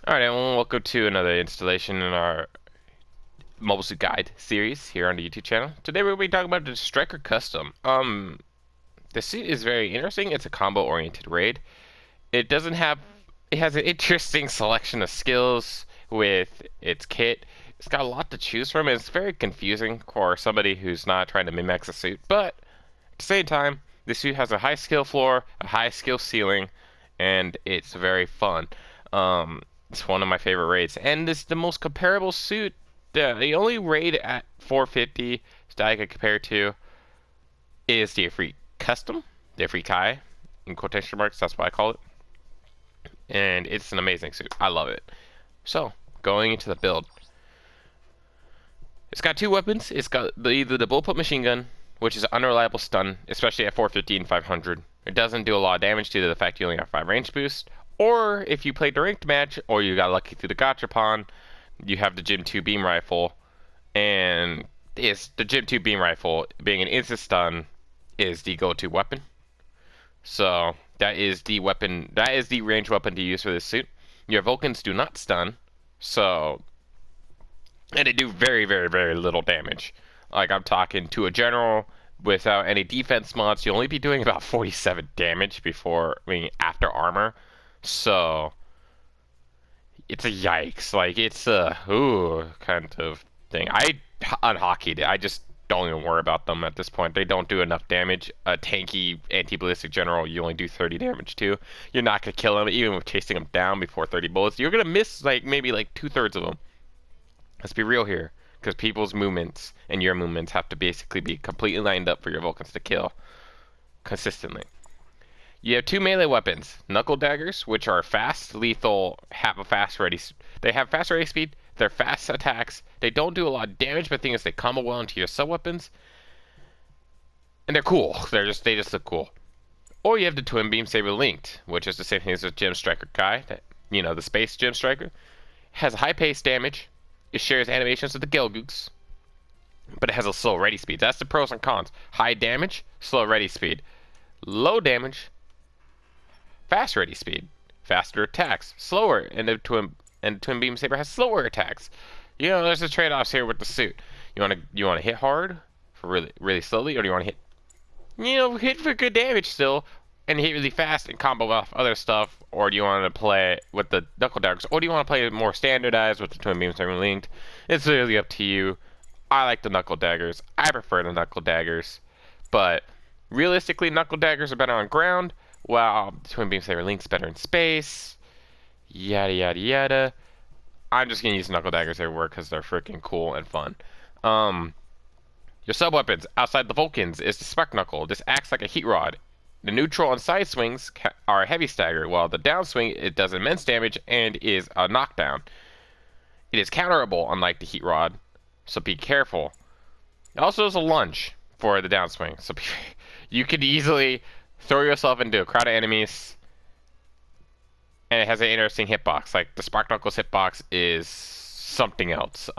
Alright, everyone, welcome to another installation in our Mobile Suit Guide series here on the YouTube channel. Today we'll be talking about the Striker Custom. The suit is very interesting. It's a combo-oriented raid. It doesn't have, it has an interesting selection of skills with its kit. It's got a lot to choose from, and it's very confusing for somebody who's not trying to min-max a suit. But at the same time, the suit has a high skill floor, a high skill ceiling, and it's very fun. It's one of my favorite raids, and it's the most comparable suit. The only raid at 450 that I could compare to is the Afreet Custom, the Afreet Kai, in quotation marks. That's what I call it, and it's an amazing suit. I love it. So going into the build, it's got two weapons. It's got either the bullpup machine gun, which is an unreliable stun, especially at 450 and 500. It doesn't do a lot of damage due to the fact you only have 5 range boost. Or if you played the ranked match, or you got lucky through the gachapon, you have the Gym 2 beam rifle, and the Gym 2 beam rifle, being an instant stun, is the go-to weapon. So that is the weapon. That is the range weapon to use for this suit. Your Vulcans do not stun, and they do very, very, very little damage. Like, I'm talking to a general without any defense mods, you'll only be doing about 47 damage after armor. So it's a yikes. Like, it's a kind of thing. I unhockeyed it. I just don't even worry about them at this point. They don't do enough damage. A tanky anti-ballistic general, you only do 30 damage to. You're not gonna kill him even with chasing him down before 30 bullets. You're gonna miss maybe 2/3 of them. Let's be real here, because people's movements and your movements have to basically be completely lined up for your Vulcans to kill consistently. You have two melee weapons, knuckle daggers, which are fast, lethal, they have fast ready speed, they're fast attacks, they don't do a lot of damage, but the thing is they combo well into your sub weapons, and they're cool. They just look cool. Or you have the twin beam saber linked, which is the same thing as the Gym Striker Kai, the space Gym Striker. It has high pace damage, it shares animations with the Gelgooks, but it has a slow ready speed. That's the pros and cons. High damage, slow ready speed. Low damage, fast ready speed, faster attacks, slower, and the twin beam saber has slower attacks. There's the trade-offs here with the suit. You wanna hit hard for really slowly, or do you wanna hit for good damage still, and hit really fast and combo off other stuff, or do you want to play with the knuckle daggers, or do you want to play more standardized with the twin beam saber linked? It's really up to you. I like the knuckle daggers. I prefer the knuckle daggers, but realistically, knuckle daggers are better on ground. Well, twin beam saber link's better in space. Yada yada yada. I'm just gonna use knuckle daggers everywhere because they're freaking cool and fun. Your sub weapons outside the Vulcans is the Spark Knuckle. This acts like a heat rod. The neutral and side swings are a heavy stagger, while the downswing it does immense damage and is a knockdown. It is counterable, unlike the heat rod, so be careful. It also has a lunge for the downswing, so you could easily throw yourself into a crowd of enemies, and it has an interesting hitbox. Like, the Spark Knuckles hitbox is something else.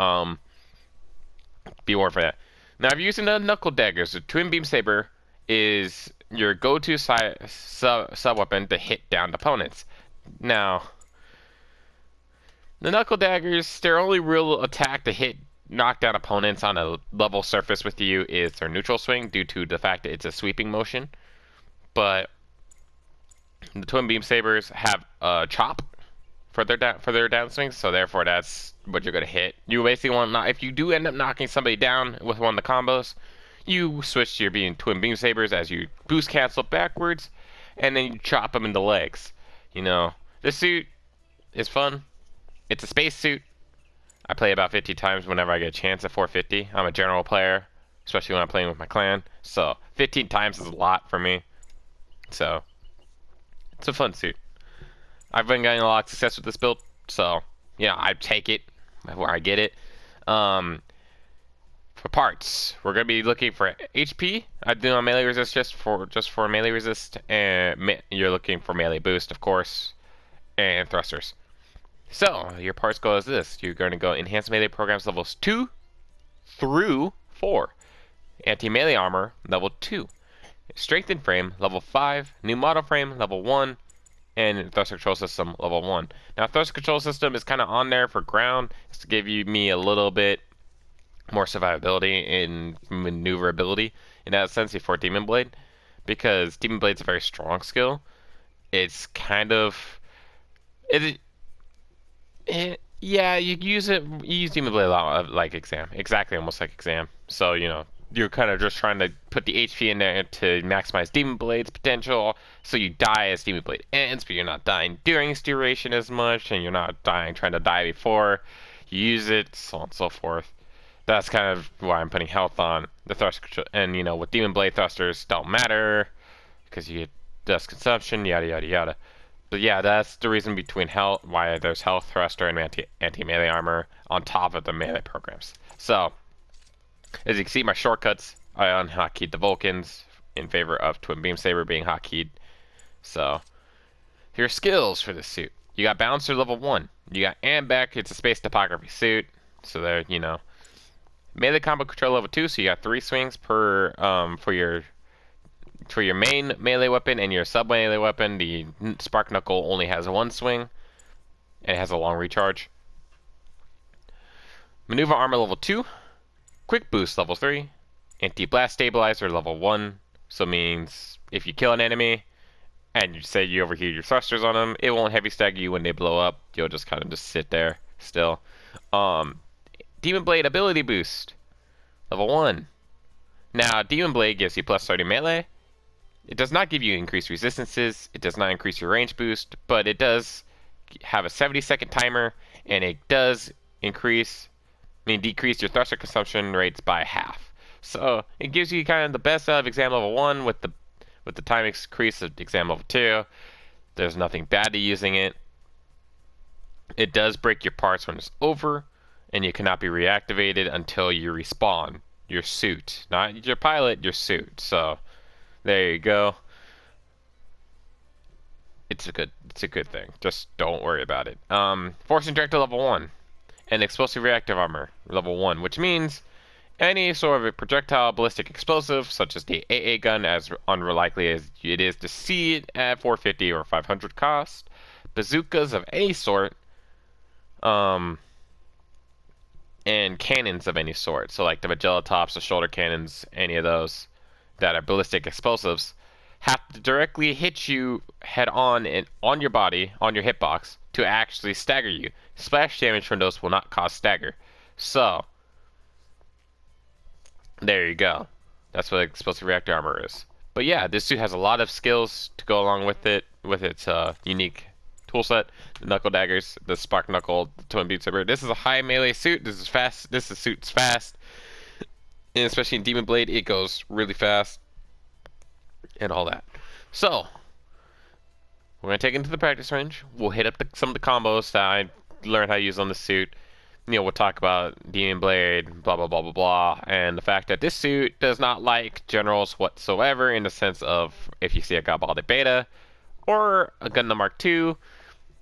Be aware for that. Now, if you're using the knuckle daggers, the twin beam saber is your go-to sub weapon to hit downed opponents. Now, the knuckle daggers, their only real attack to knock down opponents on a level surface with you is their neutral swing, due to the fact that it's a sweeping motion. But the twin beam sabers have a chop for their downswings, so therefore that's what you're gonna hit. You basically if you do end up knocking somebody down with one of the combos, you switch to your twin beam sabers as you boost cancel backwards, and then you chop them in the legs. This suit is fun. It's a space suit. I play about 50 times whenever I get a chance at 450. I'm a general player, especially when I'm playing with my clan, so 15 times is a lot for me. So it's a fun suit. I've been getting a lot of success with this build, so I take it where I get it. For parts, we're gonna be looking for HP. I do on melee resist just for melee resist, and you're looking for melee boost, of course, and thrusters. So your parts go as this: you're going to go enhanced melee programs levels 2 through 4, anti-melee armor level 2, strengthened frame level 5, new model frame level 1, and thruster control system level 1. Now, thruster control system is kind of on there for ground. It's to give me a little bit more survivability and maneuverability in that sense before Demon Blade, because Demon Blade's a very strong skill. It's kind of yeah, you use it. You use Demon Blade a lot, like exam, exactly, almost like exam. So you're kind of just trying to put the HP in there to maximize Demon Blade's potential, so you die as Demon Blade ends, but you're not dying during its duration as much, and you're not trying to die before you use it, so on and so forth. That's kind of why I'm putting health on the thruster, and with Demon Blade thrusters don't matter because you get dust consumption, yada yada yada. But yeah, that's the reason between health, why there's health thruster and anti melee armor on top of the melee programs. So as you can see, my shortcuts, I unhotKeyed the Vulcans in favor of Twin Beam Saber being hotkeyed. So here's skills for this suit. You got Bouncer level 1. You got Ambeck, it's a space topography suit. So there, melee combo control level 2. So you got 3 swings per for your main melee weapon and your sub melee weapon. The Spark Knuckle only has 1 swing and it has a long recharge. Maneuver armor level 2. Quick boost level 3. Anti-blast stabilizer level 1. So means if you kill an enemy and you say you overheat your thrusters on them, it won't heavy stagger you when they blow up. You'll just kind of just sit there still. Demon Blade ability boost level 1. Now Demon Blade gives you plus 30 melee. It does not give you increased resistances. It does not increase your range boost, but it does have a 70-second timer, and it does decrease your thruster consumption rates by half. So it gives you kind of the best of exam level 1 with the time increase of exam level 2. There's nothing bad to using it. It does break your parts when it's over, and you cannot be reactivated until you respawn your suit. Not your pilot, your suit. So there you go. It's a good thing. Just don't worry about it. Force Injector level 1. And Explosive Reactive Armor level 1, which means any sort of a projectile ballistic explosive, such as the AA gun, as unlikely as it is to see it at 450 or 500 cost, bazookas of any sort, and cannons of any sort, so like the Magella Tops, the shoulder cannons, any of those that are ballistic explosives, have to directly hit you head on and on your body, on your hitbox, to actually stagger you. Splash damage from those will not cause stagger. So there you go. That's what explosive reactor armor is. But yeah, this suit has a lot of skills to go along with it, with its unique toolset. The knuckle daggers, the spark knuckle, the twin beam saber. This is a high melee suit. This is fast. This suit's fast, and especially in Demon Blade, it goes really fast and all that. So we're gonna take it into the practice range. We'll hit up some of the combos that I learned how to use on the suit. We'll talk about Demon Blade, blah blah blah blah blah, and the fact that this suit does not like generals whatsoever, in the sense of if you see a Gabalded Beta or a Gundam Mark II,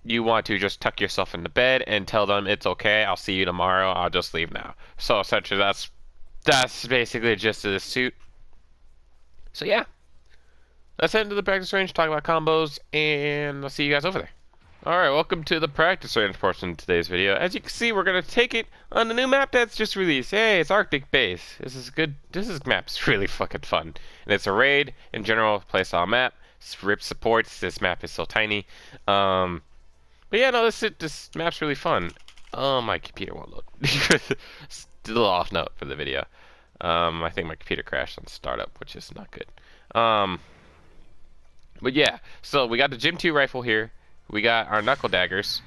you want to just tuck yourself in the bed and tell them it's okay, I'll see you tomorrow, I'll just leave now. So essentially that's basically the gist of this suit. So yeah, let's head into the practice range, talk about combos, and I'll see you guys over there. Alright, welcome to the practice range portion of today's video. As you can see, we're going to take it on the new map that's just released. Hey, it's Arctic Base. This map's really fucking fun. And it's a raid, in general, playstyle map. RIP supports, this map is so tiny. But yeah, no, this map's really fun. Oh, my computer won't load. It's a little off note for the video. I think my computer crashed on startup, which is not good. But yeah, so we got the Gym 2 rifle here. We got our knuckle daggers,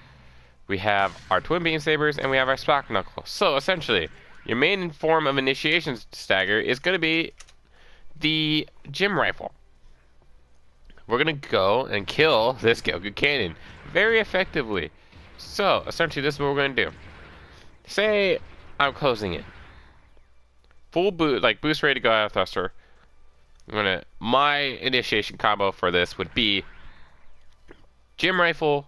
we have our twin beam sabers, and we have our spark knuckle. So essentially, your main form of initiation stagger is going to be the gym rifle. We're going to go and kill this Gyoku cannon very effectively. So essentially, this is what we're going to do. Say I'm closing in. Full boot, like boost ready to go out of thruster. My initiation combo for this would be gym rifle,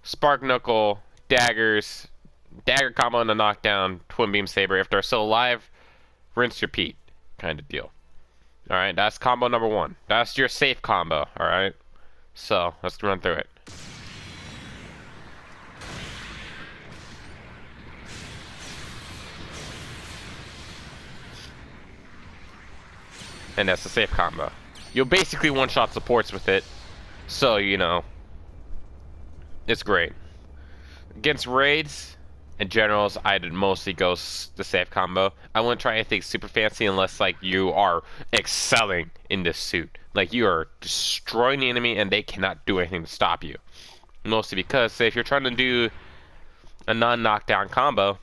spark knuckle, daggers, dagger combo and a knockdown, twin beam saber. If they're still alive, rinse repeat kind of deal. Alright, that's combo number 1. That's your safe combo, alright? So let's run through it. and that's a safe combo. You'll basically one-shot supports with it, so you know it's great. Against raids and generals, I'd mostly go the safe combo. I wouldn't try anything super fancy unless like you are excelling in this suit, like you are destroying the enemy and they cannot do anything to stop you. Mostly because, say, if you're trying to do a non-knockdown combo,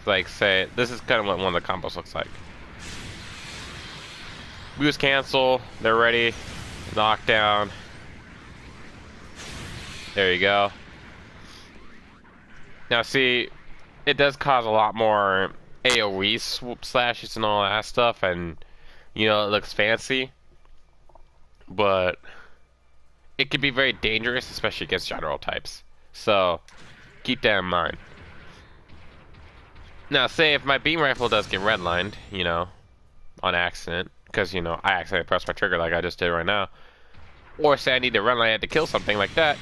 like say this is kind of what one of the combos looks like. Boost cancel, they're ready, knockdown. There you go. Now see, it does cause a lot more AoE swoop slashes and all that stuff, and you know it looks fancy, but it can be very dangerous, especially against general types. So keep that in mind. Now say if my beam rifle does get redlined, you know, on accident, because you know I accidentally pressed my trigger like I just did right now, or say I need to redline it to kill something like that,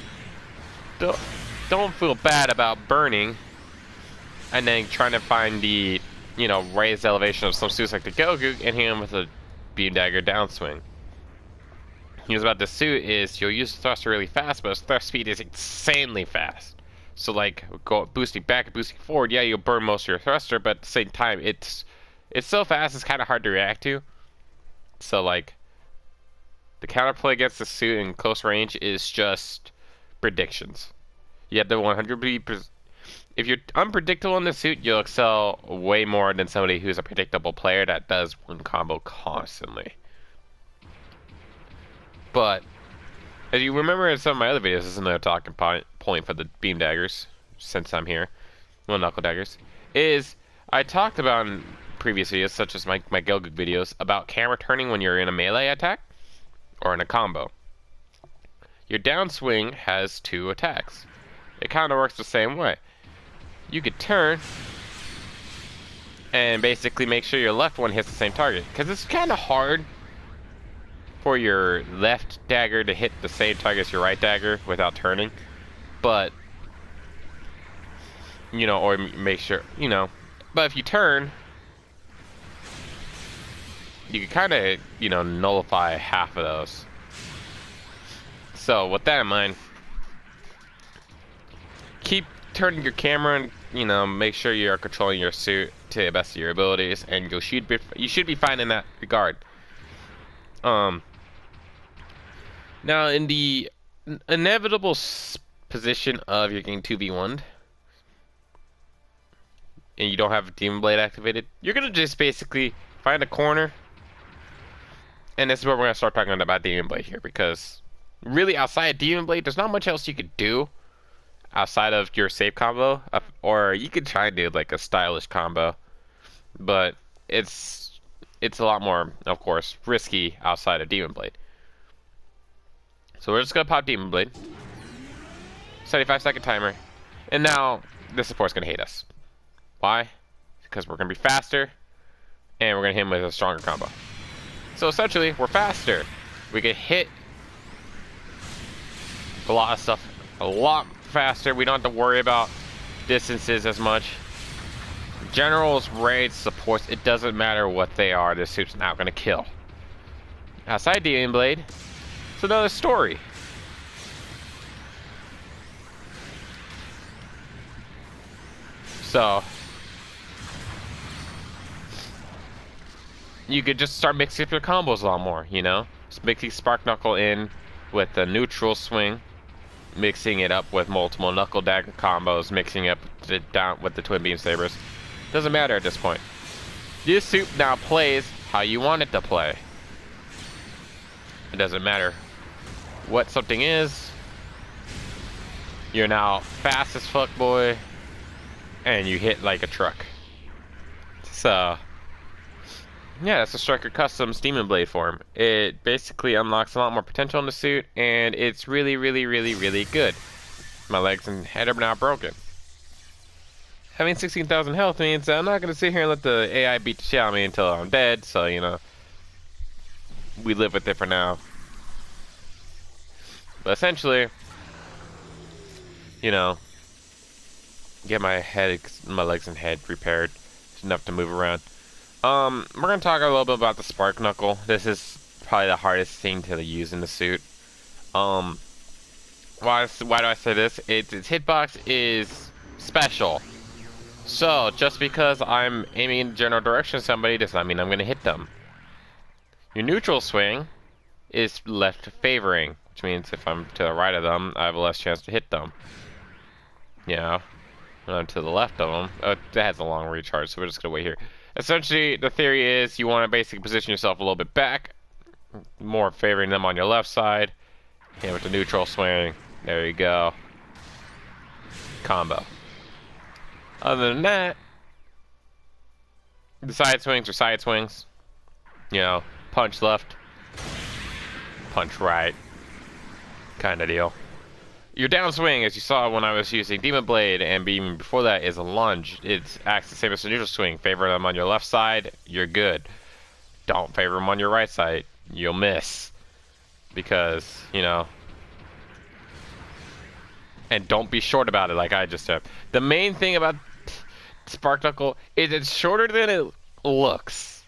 don't feel bad about burning and then trying to find the, you know, raised elevation of some suits like the Goku and hit him with a beam dagger downswing. Here's about the suit is you'll use the thruster really fast, but its thrust speed is insanely fast. So like boosting back and boosting forward, yeah, you'll burn most of your thruster, but at the same time it's so fast it's kind of hard to react to. So like the counterplay against the suit in close range is just predictions. You have to 100%. If you're unpredictable in the suit, you'll excel way more than somebody who's a predictable player that does one combo constantly. But as you remember in some of my other videos, this is another talking point for the beam daggers, since I'm here, well, knuckle daggers, is I talked about in previous videos, such as my Goku videos, about camera turning when you're in a melee attack or in a combo. Your downswing has two attacks. It kind of works the same way. You could turn and basically make sure your left one hits the same target, because it's kind of hard for your left dagger to hit the same target as your right dagger without turning. But you know, or make sure, you know, but if you turn, you can kind of, you know, nullify half of those. So with that in mind, keep turning your camera and, you know, make sure you are controlling your suit to the best of your abilities, and you should be fine in that regard. Now in the inevitable position of you're getting 2v1'd and you don't have Demon Blade activated, you're gonna just basically find a corner, and this is where we're gonna start talking about Demon Blade here, because really outside of Demon Blade there's not much else you could do outside of your safe combo, or you could try and do like a stylish combo, but it's a lot more, of course, risky outside of Demon Blade. So we're just gonna pop Demon Blade, 75-second timer, and now the support's gonna hate us. Why? Because we're gonna be faster, and we're gonna hit him with a stronger combo. So essentially, we're faster. We can hit a lot of stuff a lot faster. We don't have to worry about distances as much. Generals, raids, supports, it doesn't matter what they are, this suit's not gonna kill. Outside Demon Blade, it's another story. So you could just start mixing up your combos a lot more, you know? Just mixing Spark Knuckle in with the neutral swing, mixing it up with multiple Knuckle Dagger combos, mixing up down with the Twin Beam Sabers. Doesn't matter at this point. This suit now plays how you want it to play. It doesn't matter what something is. You're now fast as fuck, boy, and you hit like a truck. So yeah, that's a Striker Customs Demon Blade form. It basically unlocks a lot more potential in the suit, and it's really, really, really, really good. My legs and head are now broken. Having 16,000 health means I'm not going to sit here and let the AI beat the shit out of me until I'm dead, so, you know, we live with it for now. But essentially, you know, get my legs and head repaired. It's enough to move around. We're gonna talk a little bit about the spark knuckle. This is probably the hardest thing to use in the suit. Um, why do I say this? Its hitbox is special. So just because I'm aiming in the general direction of somebody does not mean I'm gonna hit them. Your neutral swing is left favoring, which means if I'm to the right of them, I have a less chance to hit them. You know, when I'm to the left of them, that has a long recharge, so we're just gonna wait here. Essentially, the theory is you want to basically position yourself a little bit back, more favoring them on your left side. And with the neutral swing, there you go. Combo. Other than that, the side swings are side swings. You know, punch left, punch right, kind of deal. Your downswing, as you saw when I was using Demon Blade, and even before that, is a lunge. It acts the same as the neutral swing. Favor them on your left side, you're good. Don't favor them on your right side, you'll miss. Because, you know. And don't be short about it like I just said. The main thing about Spark Knuckle is it's shorter than it looks.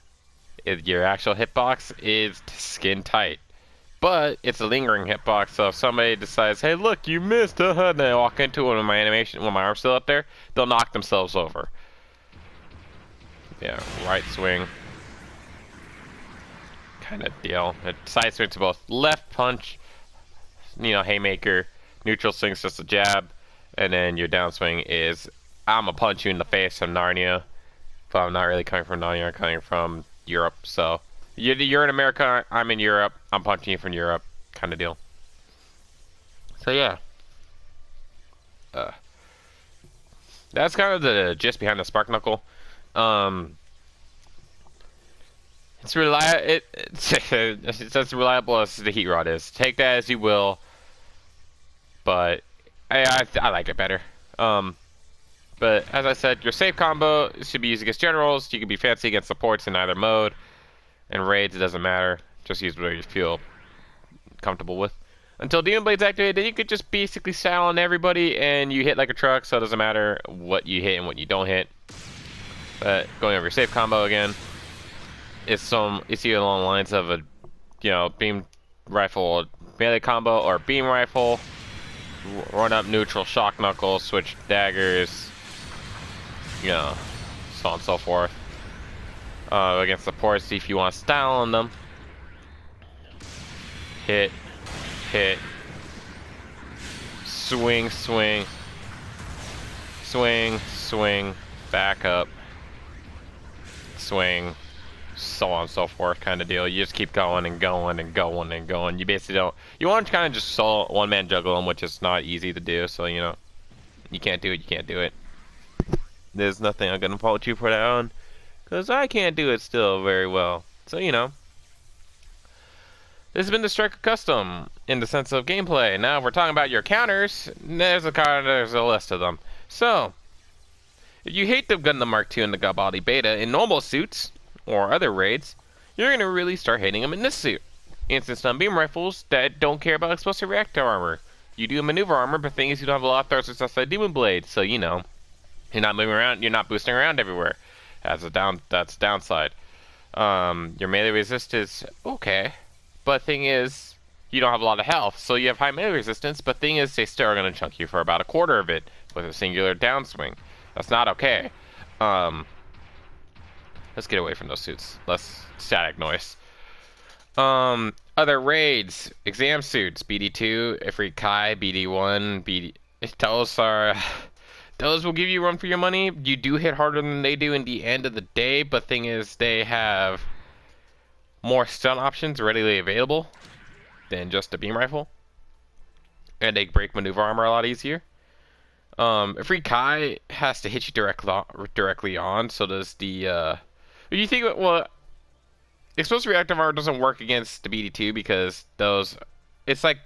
Your actual hitbox is skin tight. But it's a lingering hitbox, so if somebody decides, hey, look, you missed, and they walk into it with my animation, when my arm's still up there, they'll knock themselves over. Yeah, right swing. Kind of deal. It side swing to both left punch, you know, haymaker, neutral swing's just a jab, and then your downswing is, I'm gonna punch you in the face from Narnia. But I'm not really coming from Narnia, I'm coming from Europe, so. You're in America, I'm in Europe, I'm punching you from Europe, kind of deal. So yeah. That's kind of the gist behind the Spark Knuckle. It's it's as reliable as the Heat Rod is. Take that as you will, but I like it better. But as I said, your safe combo should be used against generals. You can be fancy against supports in either mode. And raids, it doesn't matter. Just use whatever you feel comfortable with. Until Demon Blade's activated, then you could just basically style on everybody and you hit like a truck, so it doesn't matter what you hit and what you don't hit. But going over your safe combo again, it's either along the lines of a, you know, beam rifle melee combo or beam rifle, run up neutral shock knuckle, switch daggers, you know, so on and so forth. Against support, see if you want to style on them. Hit, swing, swing, swing, swing, back up, swing, so on and so forth, kind of deal. You just keep going and going and going and going. You basically don't. You want to kind of just one-man juggle them, which is not easy to do. So you know, you can't do it. You can't do it. There's nothing I'm gonna fault you for that one. Because I can't do it still very well. So, you know. This has been the Striker Custom in the sense of gameplay. Now, if we're talking about your counters, there's a list of them. So, if you hate the Gundam Mark II and the Gabali Beta in normal suits, or other raids, you're going to really start hating them in this suit. Instant stun beam rifles that don't care about explosive reactor armor. You do maneuver armor, but the thing is you don't have a lot of thrusters outside Demon Blade. So, you know, you're not moving around, you're not boosting around everywhere. That's downside. Your melee resist is okay, but thing is, you don't have a lot of health, so you have high melee resistance. But thing is, they still are gonna chunk you for about a quarter of it with a singular downswing. That's not okay. Let's get away from those suits. Less static noise. Other raids, exam suits, BD2, Ifrit Kai, BD1, BD. Those are. Those will give you run for your money. You do hit harder than they do in the end of the day, but thing is, they have more stun options readily available than just a beam rifle. And they break maneuver armor a lot easier. Ifrit Kai has to hit you directly on, so does the, you think, well, explosive reactive armor doesn't work against the BD2 because those, it's like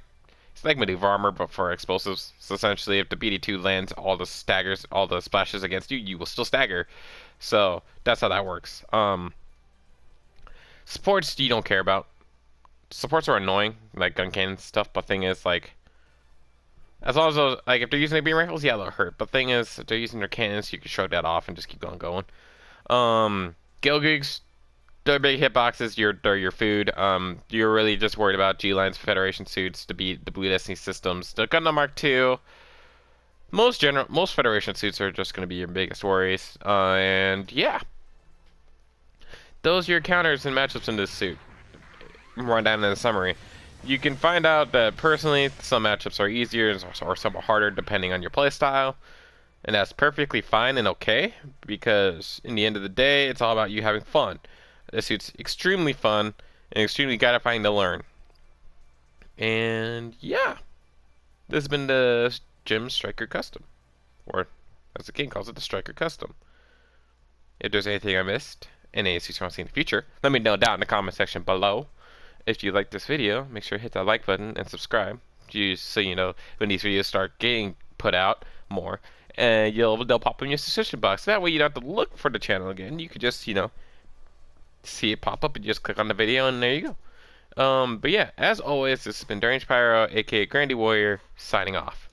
maneuver armor, but for explosives. So essentially, if the BD2 lands all the splashes against you, you will still stagger. So that's how that works. Supports you don't care about. Supports are annoying, like gun cannon stuff. But thing is, like, as long as those, like, if they're using their beam rifles, yeah, they'll hurt. But thing is, if they're using their cannons, you can shrug that off and just keep going. Gilgigs, they're big hitboxes. They're your food. You're really just worried about G-Line's Federation suits to beat the Blue Destiny systems. The Gundam Mark II. Most Federation suits are just going to be your biggest worries. And yeah, those are your counters and matchups in this suit. Run down in the summary. You can find out that personally, some matchups are easier or some are harder depending on your playstyle. And that's perfectly fine and okay, because in the end of the day, it's all about you having fun. This suit's extremely fun and extremely gratifying to learn. And yeah, this has been the Jim Striker Custom, or as the king calls it, the Striker Custom. If there's anything I missed, and any suits you want to see in the future, let me know down in the comment section below. If you like this video, make sure to hit that like button and subscribe, so you know when these videos start getting put out more. And they'll pop in your subscription box. That way you don't have to look for the channel again. You could just, see it pop up and just click on the video and there you go. But yeah, as always, this has been Deranged Pyro, aka Grandy Warrior, signing off.